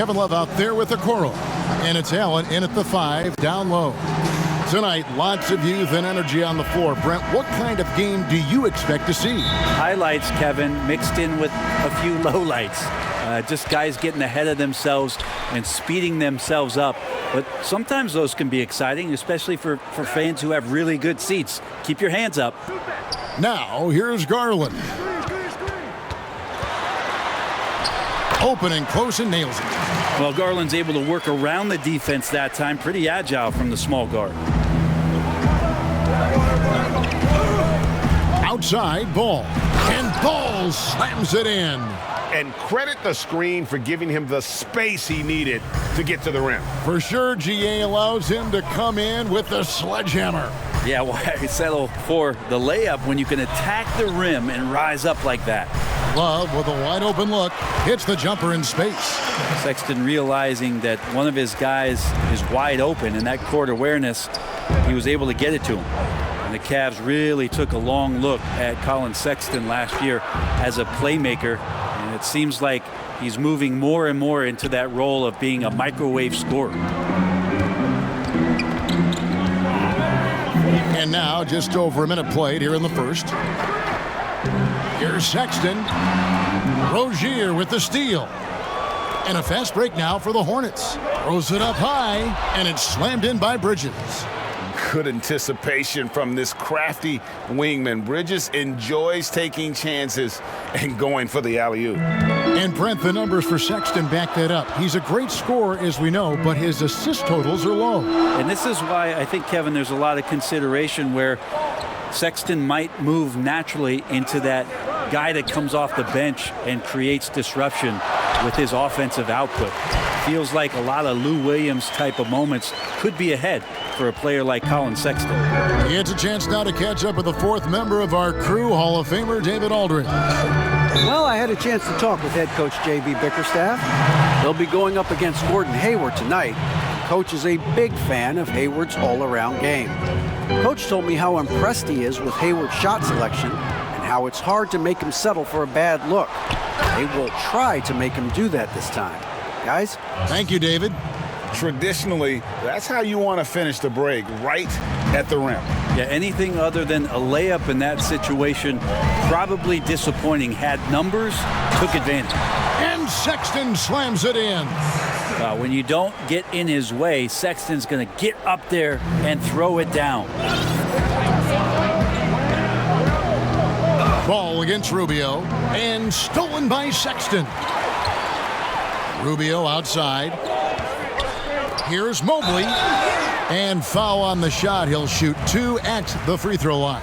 Kevin Love out there with the coral. And it's Allen in at the 5, down low. Tonight, lots of youth and energy on the floor. Brent, what kind of game do you expect to see? Highlights, Kevin, mixed in with a few lowlights. Just guys getting ahead of themselves and speeding themselves up. But sometimes those can be exciting, especially for fans who have really good seats. Keep your hands up. Now, here's Garland. Open and close and nails it. Well, Garland's able to work around the defense that time. Pretty agile from the small guard. Outside, Ball. And Ball slams it in. And credit the screen for giving him the space he needed to get to the rim. For sure, GA allows him to come in with the sledgehammer. Yeah, why settle for the layup when you can attack the rim and rise up like that? Love with a wide open look, hits the jumper in space. Sexton realizing that one of his guys is wide open, and that court awareness, he was able to get it to him. And the Cavs really took a long look at Colin Sexton last year as a playmaker, and it seems like he's moving more and more into that role of being a microwave scorer. And now, just over a minute played here in the first. Here's Sexton. Rozier with the steal. And a fast break now for the Hornets. Throws it up high, and it's slammed in by Bridges. Good anticipation from this crafty wingman. Bridges enjoys taking chances and going for the alley-oop. And Brent, the numbers for Sexton back that up. He's a great scorer, as we know, but his assist totals are low. And this is why I think, Kevin, there's a lot of consideration where Sexton might move naturally into that guy that comes off the bench and creates disruption with his offensive output. Feels like a lot of Lou Williams type of moments could be ahead for a player like Colin Sexton. He gets a chance now to catch up with the fourth member of our crew, Hall of Famer David Aldridge. Well, I had a chance to talk with head coach J.B. Bickerstaff. They'll be going up against Gordon Hayward tonight. Coach is a big fan of Hayward's all-around game. Coach told me how impressed he is with Hayward's shot selection and how it's hard to make him settle for a bad look. They will try to make him do that this time. Guys? Thank you, David. Traditionally, that's how you want to finish the break, right at the rim. Yeah, anything other than a layup in that situation, probably disappointing. Had numbers, took advantage. And Sexton slams it in. When you don't get in his way, Sexton's going to get up there and throw it down. Ball against Rubio, and stolen by Sexton. Rubio outside. Here's Mobley, and foul on the shot. He'll shoot 2 at the free throw line.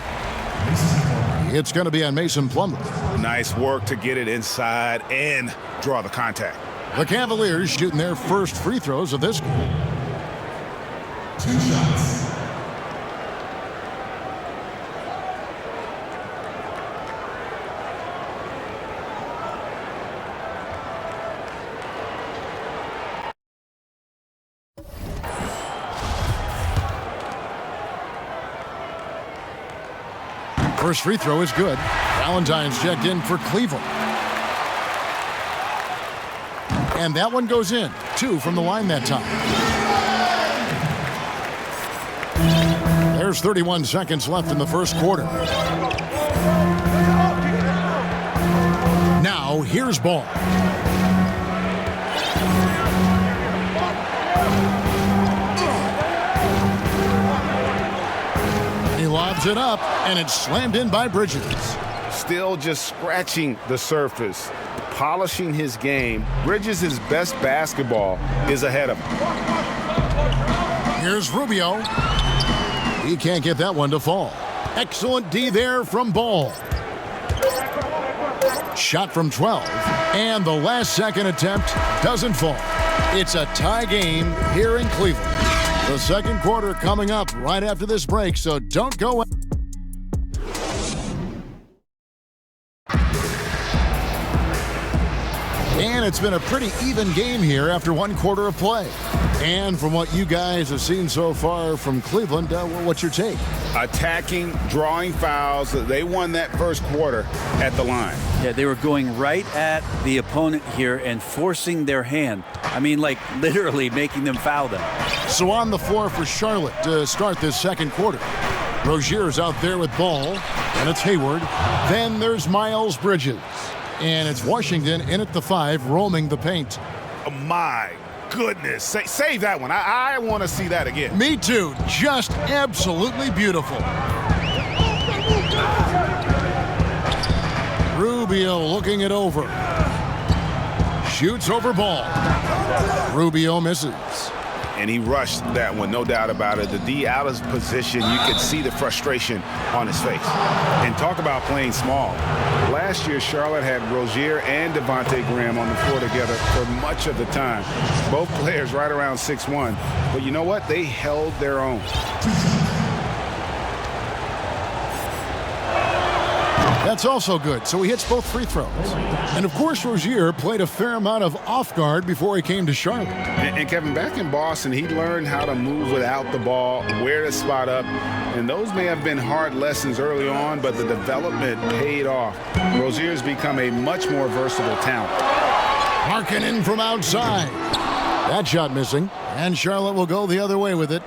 It's going to be on Mason Plumlee. Nice work to get it inside and draw the contact. The Cavaliers shooting their first free throws of this game. 2 shots. First free throw is good. Valentine's checked in for Cleveland. And that one goes in. 2 from the line that time. There's 31 seconds left in the first quarter. Now, here's Ball. He lobs it up, and it's slammed in by Bridges. Still just scratching the surface, polishing his game. Bridges' best basketball is ahead of him. Here's Rubio. He can't get that one to fall. Excellent D there from Ball. Shot from 12, and the last second attempt doesn't fall. It's a tie game here in Cleveland. The second quarter coming up right after this break, so don't go. And it's been a pretty even game here after 1 quarter of play. And from what you guys have seen so far from Cleveland, what's your take? Attacking, drawing fouls. They won that first quarter at the line. Yeah, they were going right at the opponent here and forcing their hand. I mean, like literally making them foul them. So on the floor for Charlotte to start this second quarter. Rozier's out there with ball, and it's Hayward. Then there's Miles Bridges. And it's Washington in at the 5, roaming the paint. Oh, my goodness. Save that one. I want to see that again. Me too. Just absolutely beautiful. Rubio looking it over. Shoots over ball. Rubio misses. And he rushed that one, no doubt about it. The D out of position, you could see the frustration on his face. And talk about playing small. Last year, Charlotte had Rozier and Devontae Graham on the floor together for much of the time. Both players right around 6'1". But you know what? They held their own. That's also good. So he hits both free throws. And of course, Rozier played a fair amount of off guard before he came to Charlotte. And Kevin, back in Boston, he learned how to move without the ball, where to spot up. And those may have been hard lessons early on, but the development paid off. Rozier's become a much more versatile talent. Markkanen from outside. That shot missing. And Charlotte will go the other way with it.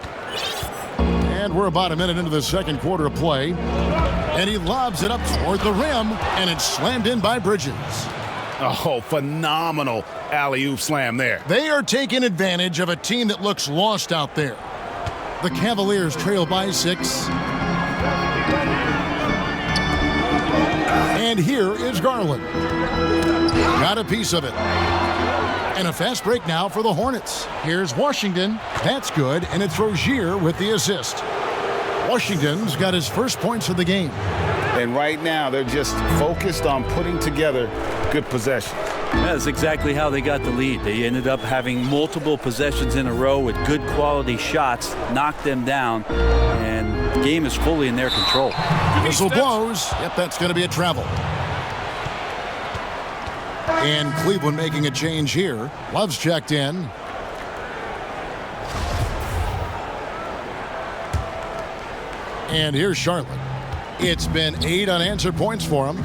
And we're about a minute into the second quarter of play. And he lobs it up toward the rim, and it's slammed in by Bridges. Oh, phenomenal alley-oop slam there. They are taking advantage of a team that looks lost out there. The Cavaliers trail by 6. And here is Garland. Got a piece of it. And a fast break now for the Hornets. Here's Washington. That's good, and it's Rozier with the assist. Washington's got his first points of the game. And right now, they're just focused on putting together good possession. That's exactly how they got the lead. They ended up having multiple possessions in a row with good quality shots, knocked them down, and the game is fully in their control. Whistle blows. Yep, that's going to be a travel. And Cleveland making a change here. Love's checked in. And here's Charlotte. It's been 8 unanswered points for him.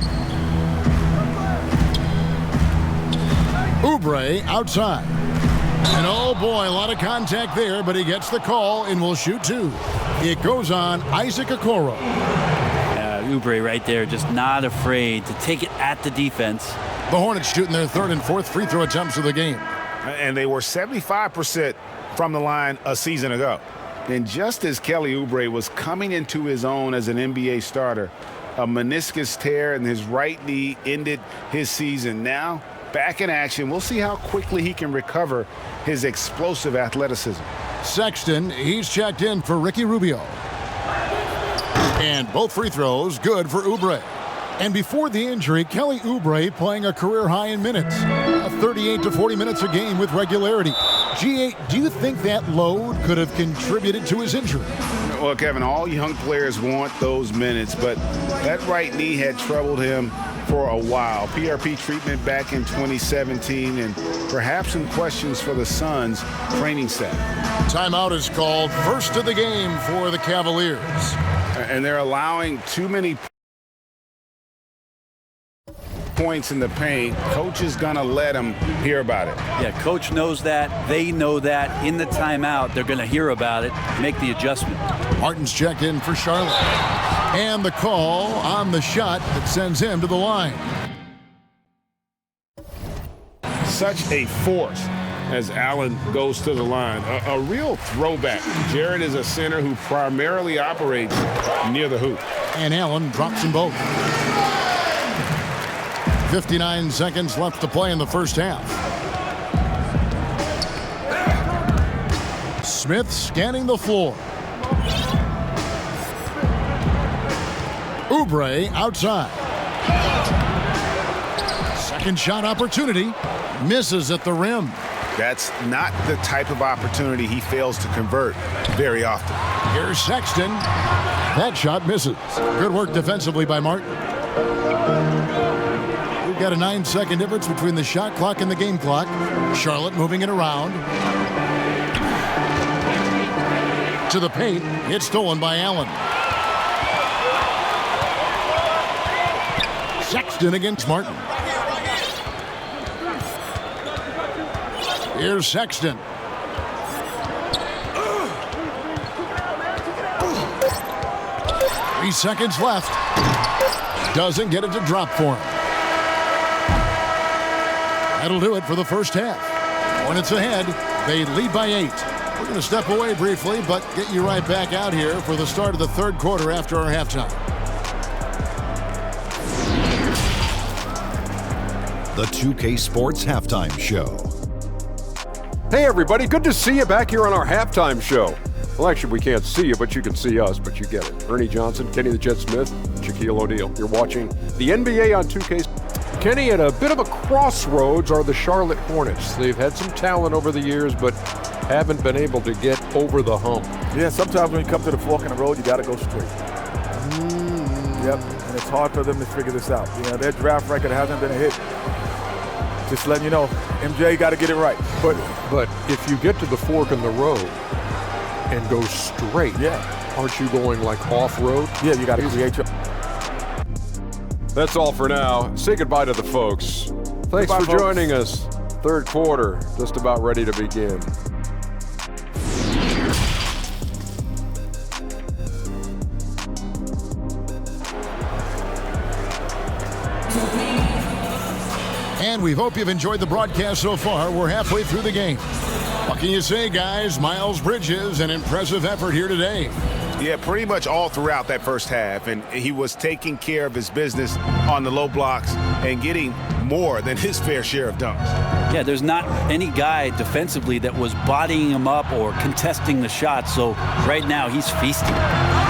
Oubre outside. And oh boy, a lot of contact there, but he gets the call and will shoot 2. It goes on Isaac Okoro. Oubre right there, just not afraid to take it at the defense. The Hornets shooting their 3rd and 4th free throw attempts of the game. And they were 75% from the line a season ago. And just as Kelly Oubre was coming into his own as an NBA starter, a meniscus tear in his right knee ended his season. Now, back in action, we'll see how quickly he can recover his explosive athleticism. Sexton, he's checked in for Ricky Rubio. And both free throws good for Oubre. And before the injury, Kelly Oubre playing a career high in minutes. 38 to 40 minutes a game with regularity. G8, do you think that load could have contributed to his injury? Well, Kevin, all young players want those minutes, but that right knee had troubled him for a while. PRP treatment back in 2017, and perhaps some questions for the Suns training staff. Timeout is called. First of the game for the Cavaliers. And they're allowing too many points in the paint. Coach is going to let them hear about it. Yeah, coach knows that. They know that. In the timeout, they're going to hear about it, make the adjustment. Martin's checked in for Charlotte. And the call on the shot that sends him to the line. Such a force as Allen goes to the line. A real throwback. Jared is a center who primarily operates near the hoop. And Allen drops them both. 59 seconds left to play in the first half. Smith scanning the floor. Oubre outside. Second shot opportunity. Misses at the rim. That's not the type of opportunity he fails to convert very often. Here's Sexton. That shot misses. Good work defensively by Martin. We've got a 9-second difference between the shot clock and the game clock. Charlotte moving it around. To the paint. It's stolen by Allen. Sexton against Martin. Here's Sexton. Three seconds left. Doesn't get it to drop for him. That'll do it for the first half. Hornets ahead. They lead by 8. We're going to step away briefly, but get you right back out here for the start of the third quarter after our halftime. The 2K Sports Halftime Show. Hey everybody, good to see you back here on our halftime show. Well, actually, we can't see you, but you can see us, but you get it. Ernie Johnson, Kenny the Jet Smith, Shaquille O'Neal. You're watching the NBA on 2K. Kenny, at a bit of a crossroads are the Charlotte Hornets. They've had some talent over the years, but haven't been able to get over the hump. Yeah, sometimes when you come to the fork in the road, you got to go straight. Yep, and it's hard for them to figure this out. You know, their draft record hasn't been a hit. Just letting you know, MJ got to get it right. But if you get to the fork in the road and go straight, aren't you going like off-road? Yeah, you got to create your... That's all for now. Say goodbye to the folks. Thanks Goodbye, for folks. joining us. Third quarter, just about ready to begin. And we hope you've enjoyed the broadcast so far. We're halfway through the game. What can you say, guys? Miles Bridges, an impressive effort here today. Yeah, pretty much all throughout that first half. And he was taking care of his business on the low blocks and getting more than his fair share of dunks. Yeah, there's not any guy defensively that was bodying him up or contesting the shot. So right now he's feasting.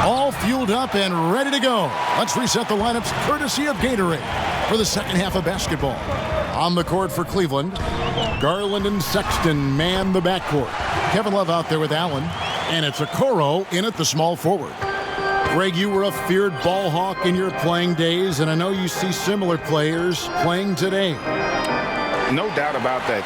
All fueled up and ready to go. Let's reset the lineups courtesy of Gatorade for the second half of basketball. On the court for Cleveland, Garland and Sexton man the backcourt. Kevin Love out there with Allen, and it's Okoro in at the small forward. Greg, you were a feared ball hawk in your playing days, and I know you see similar players playing today. No doubt about that,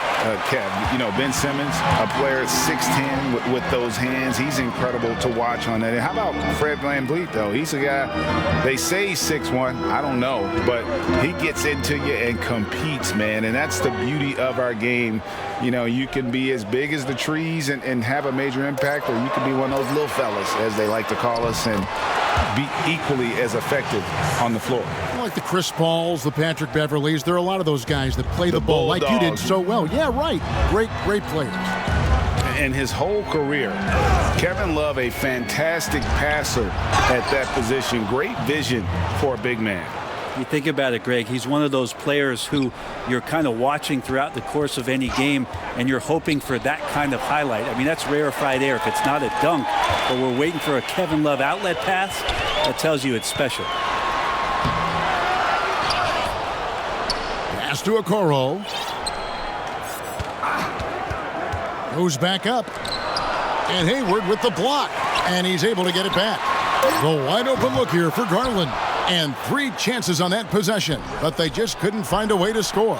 Kev. You know, Ben Simmons, a player 6'10" with those hands. He's incredible to watch on that. And how about Fred VanVleet, though? He's a guy, they say he's 6'1". I don't know. But he gets into you and competes, man. And that's the beauty of our game. You know, you can be as big as the trees and have a major impact, or you can be one of those little fellas, as they like to call us, and be equally as effective on the floor. Like the Chris Pauls, the Patrick Beverleys, there are a lot of those guys that play the ball like you did so well. Yeah, right. Great players. And his whole career, Kevin Love, a fantastic passer at that position. Great vision for a big man. You think about it, Greg, he's one of those players who you're kind of watching throughout the course of any game, and you're hoping for that kind of highlight. I mean, that's rarefied air if it's not a dunk, but we're waiting for a Kevin Love outlet pass. That tells you it's special. Pass to Okoro. Moves back up. And Hayward with the block. And he's able to get it back. The wide open look here for Garland. And 3 chances on that possession, but they just couldn't find a way to score.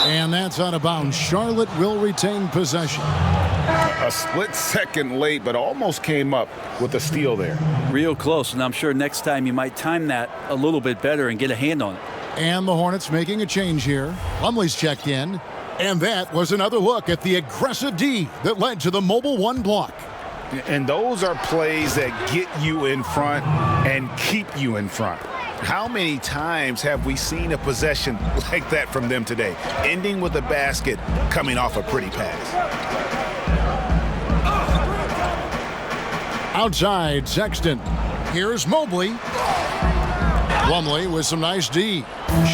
And that's out of bounds. Charlotte will retain possession. A split second late, but almost came up with a steal there. Real close, and I'm sure next time you might time that a little bit better and get a hand on it. And the Hornets making a change here. Lumley's checked in. And that was another look at the aggressive D that led to the mobile 1 block. And those are plays that get you in front and keep you in front. How many times have we seen a possession like that from them today, ending with a basket coming off a pretty pass? Outside, Sexton. Here's Mobley. Lumley with some nice D.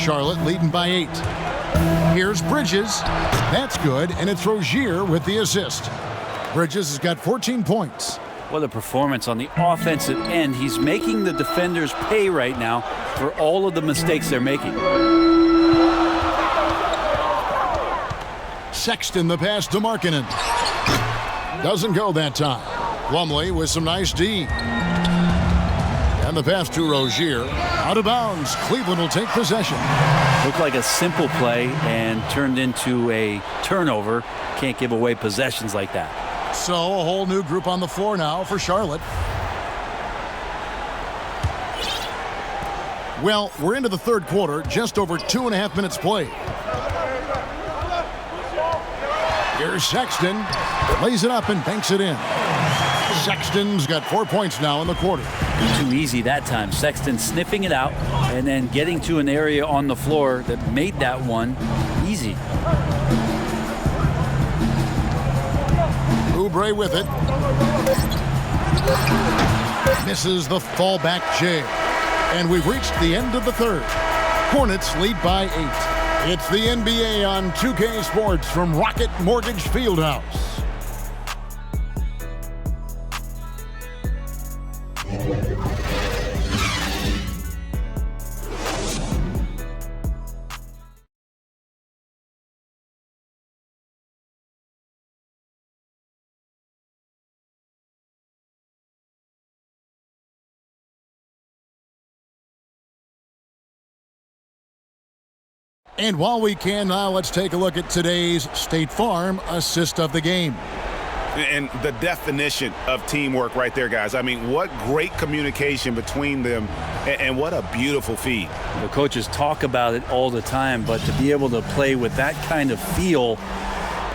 Charlotte leading by 8. Here's Bridges. That's good, and it's Rozier with the assist. Bridges has got 14 points. What a performance on the offensive end. He's making the defenders pay right now for all of the mistakes they're making. Sexton the pass to Markkanen. Doesn't go that time. Lumley with some nice D. And the pass to Rozier. Out of bounds. Cleveland will take possession. Looked like a simple play and turned into a turnover. Can't give away possessions like that. So a whole new group on the floor now for Charlotte. Well, we're into the third quarter, just over 2.5 minutes played. Here's Sexton, lays it up and banks it in. Sexton's got 4 points now in the quarter. Too easy that time. Sexton sniffing it out and then getting to an area on the floor that made that one easy. Oubre with it. Misses the fallback J. And we've reached the end of the third. Hornets lead by 8. It's the NBA on 2K Sports from Rocket Mortgage Fieldhouse. And while we can now, let's take a look at today's State Farm assist of the game. And the definition of teamwork right there, guys. I mean, what great communication between them, and what a beautiful feed. The coaches talk about it all the time, but to be able to play with that kind of feel,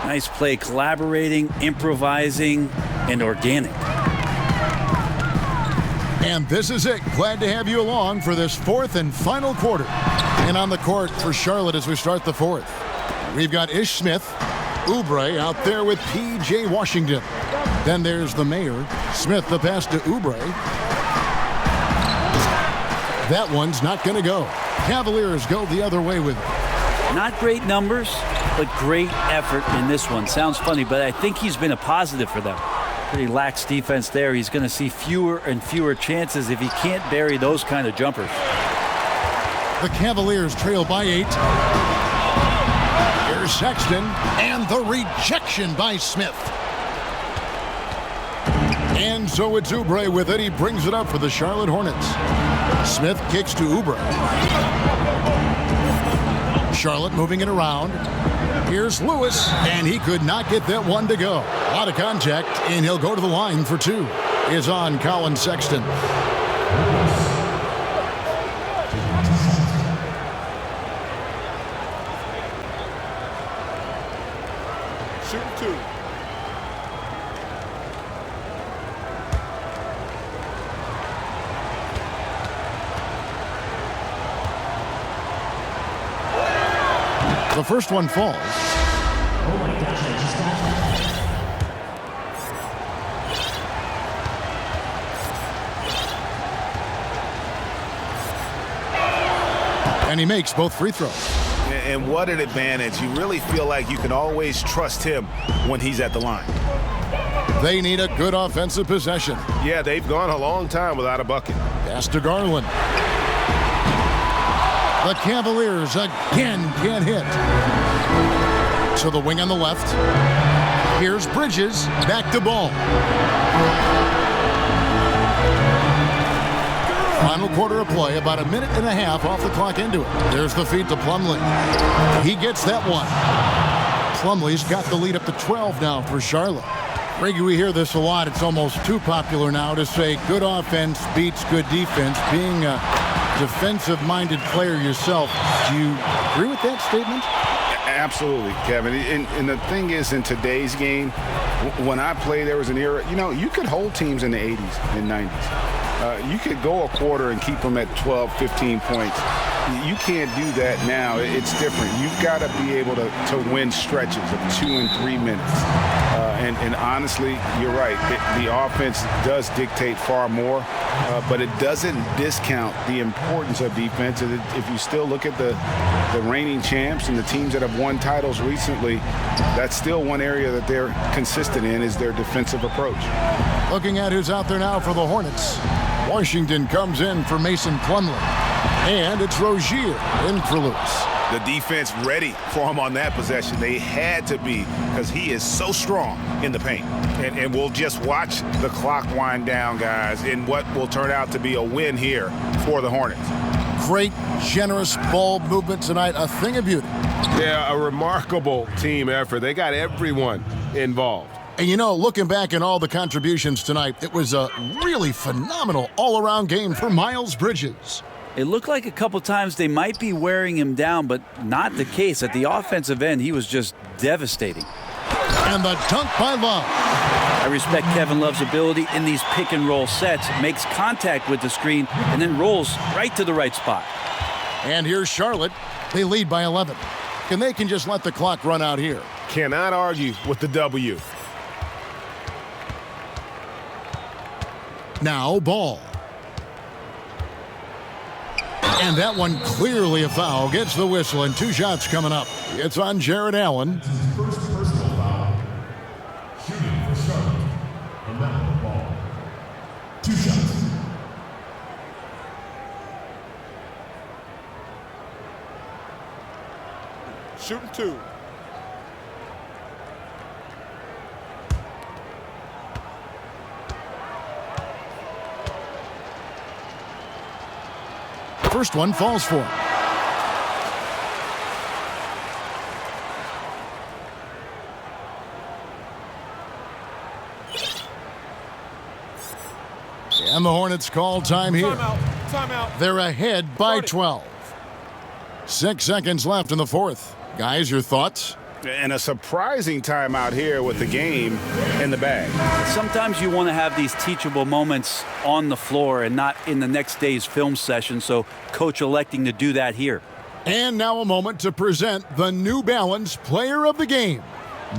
nice play, collaborating, improvising, and organic. And this is it. Glad to have you along for this fourth and final quarter. And on the court for Charlotte as we start the fourth, we've got Ish Smith, Oubre out there with P.J. Washington. Then there's the mayor. Smith, the pass to Oubre. That one's not going to go. Cavaliers go the other way with it. Not great numbers, but great effort in this one. Sounds funny, but I think he's been a positive for them. Pretty lax defense there. He's going to see fewer and fewer chances if he can't bury those kind of jumpers. The Cavaliers trail by 8. Here's Sexton, and the rejection by Smith. And so it's Oubre with it. He brings it up for the Charlotte Hornets. Smith kicks to Oubre. Charlotte moving it around. Here's Lewis, and he could not get that one to go. A lot of contact, and he'll go to the line for 2. Is on Colin Sexton. Shoot 2. The first one falls. Oh my gosh, I just got that. And he makes both free throws. And what an advantage. You really feel like you can always trust him when he's at the line. They need a good offensive possession. Yeah, they've gone a long time without a bucket. Pass to Garland. The Cavaliers again can't hit. To the wing on the left. Here's Bridges, back to Ball. Final quarter of play, about a minute and a half off the clock into it. There's the feed to Plumlee. He gets that one. Plumlee's got the lead up to 12 now for Charlotte. Greg, we hear this a lot. It's almost too popular now to say good offense beats good defense. Being a defensive-minded player yourself, do you agree with that statement? Absolutely, Kevin. And the thing is, in today's game, when I played, there was an era, you could hold teams in the 80s and 90s. You could go a quarter and keep them at 12, 15 points. You can't do that now. It's different. You've got to be able to win stretches of 2 and 3 minutes. And honestly, you're right. The offense does dictate far more, but it doesn't discount the importance of defense. And if you still look at the reigning champs and the teams that have won titles recently, that's still one area that they're consistent in, is their defensive approach. Looking at who's out there now for the Hornets. Washington comes in for Mason Plumlee. And it's Rozier in for Lewis. The defense ready for him on that possession. They had to be, because he is so strong in the paint. And we'll just watch the clock wind down, guys, in what will turn out to be a win here for the Hornets. Great, generous ball movement tonight. A thing of beauty. Yeah, a remarkable team effort. They got everyone involved. And you know, looking back at all the contributions tonight, it was a really phenomenal all-around game for Miles Bridges. It looked like a couple times they might be wearing him down, but not the case. At the offensive end, he was just devastating. And the dunk by Love. I respect Kevin Love's ability in these pick-and-roll sets. Makes contact with the screen and then rolls right to the right spot. And here's Charlotte. They lead by 11. And they can just let the clock run out here. Cannot argue with the W. Now Ball. And that one clearly a foul. Gets the whistle, and 2 shots coming up. It's on Jared Allen. First personal foul. Shooting for Charlotte. And now the ball. 2 shots. Shooting 2. First one falls for him. And the Hornets call time here. Timeout. They're ahead by 12. 6 seconds left in the fourth. Guys, your thoughts? And a surprising timeout here with the game in the bag. Sometimes you want to have these teachable moments on the floor and not in the next day's film session, so coach electing to do that here. And now a moment to present the New Balance Player of the Game,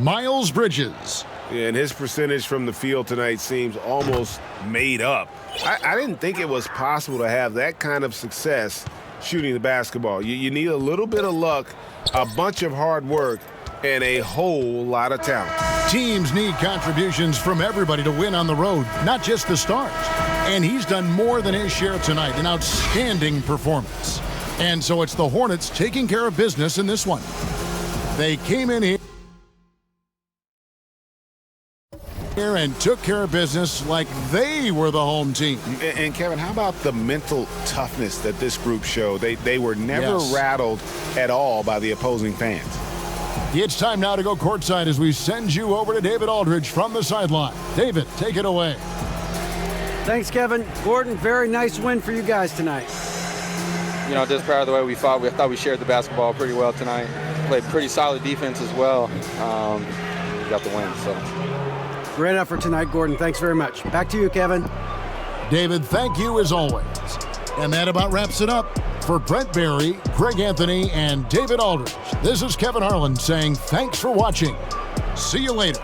Miles Bridges. And his percentage from the field tonight seems almost made up. I didn't think it was possible to have that kind of success shooting the basketball. You need a little bit of luck, a bunch of hard work, and a whole lot of talent. Teams need contributions from everybody to win on the road, not just the stars. And he's done more than his share tonight, an outstanding performance. And so it's the Hornets taking care of business in this one. They came in here and took care of business like they were the home team. And Kevin, how about the mental toughness that this group showed? They were never rattled at all by the opposing fans. It's time now to go courtside as we send you over to David Aldridge from the sideline. David, take it away. Thanks, Kevin. Gordon, very nice win for you guys tonight. You know, just proud of the way we fought. I thought we shared the basketball pretty well tonight. Played pretty solid defense as well. We got the win, so. Great effort tonight, Gordon. Thanks very much. Back to you, Kevin. David, thank you as always. And that about wraps it up. For Brent Barry, Greg Anthony, and David Aldridge, this is Kevin Harlan saying thanks for watching. See you later.